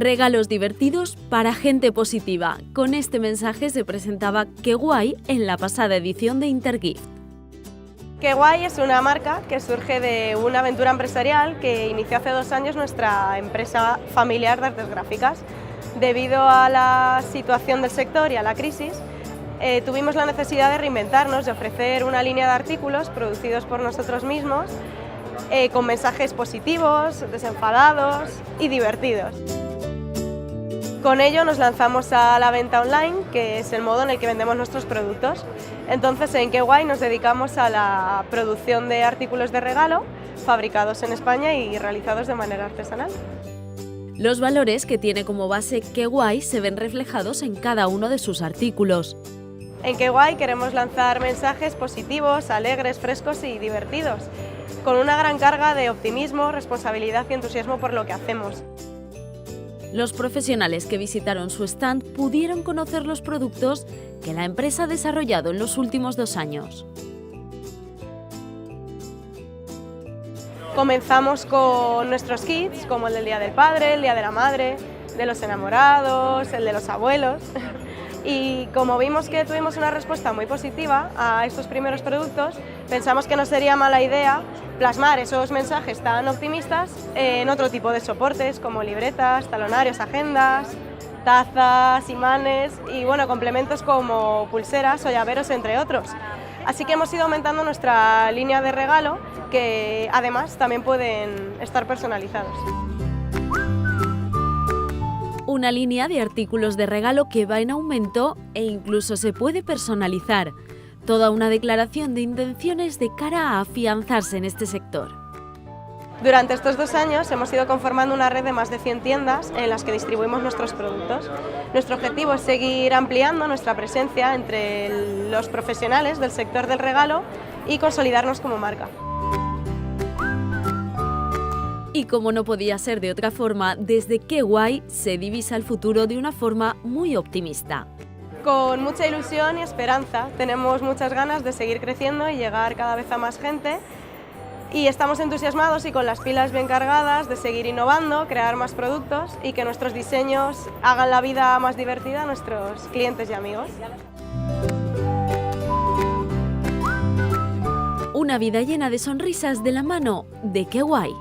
Regalos divertidos para gente positiva. Con este mensaje se presentaba Qué Guay en la pasada edición de Intergift. Qué Guay es una marca que surge de una aventura empresarial que inició hace 2 años nuestra empresa familiar de artes gráficas. Debido a la situación del sector y a la crisis, tuvimos la necesidad de reinventarnos, de ofrecer una línea de artículos producidos por nosotros mismos, con mensajes positivos, desenfadados y divertidos. Con ello nos lanzamos a la venta online, que es el modo en el que vendemos nuestros productos. Entonces en Qué Guay nos dedicamos a la producción de artículos de regalo fabricados en España y realizados de manera artesanal. Los valores que tiene como base Qué Guay se ven reflejados en cada uno de sus artículos. En Qué Guay queremos lanzar mensajes positivos, alegres, frescos y divertidos, con una gran carga de optimismo, responsabilidad y entusiasmo por lo que hacemos. Los profesionales que visitaron su stand pudieron conocer los productos que la empresa ha desarrollado en los últimos 2 años. Comenzamos con nuestros kits, como el del Día del Padre, el Día de la Madre, de los enamorados, el de los abuelos. Y como vimos que tuvimos una respuesta muy positiva a estos primeros productos, pensamos que no sería mala idea plasmar esos mensajes tan optimistas en otro tipo de soportes como libretas, talonarios, agendas, tazas, imanes y bueno, complementos como pulseras o llaveros, entre otros. Así que hemos ido aumentando nuestra línea de regalo, que además también pueden estar personalizados. Una línea de artículos de regalo que va en aumento e incluso se puede personalizar. Toda una declaración de intenciones de cara a afianzarse en este sector. Durante estos 2 años hemos ido conformando una red de más de 100 tiendas en las que distribuimos nuestros productos. Nuestro objetivo es seguir ampliando nuestra presencia entre los profesionales del sector del regalo y consolidarnos como marca. Y como no podía ser de otra forma, desde Qué Guay se divisa el futuro de una forma muy optimista. Con mucha ilusión y esperanza, tenemos muchas ganas de seguir creciendo y llegar cada vez a más gente. Y estamos entusiasmados y con las pilas bien cargadas de seguir innovando, crear más productos y que nuestros diseños hagan la vida más divertida a nuestros clientes y amigos. Una vida llena de sonrisas de la mano de Qué Guay.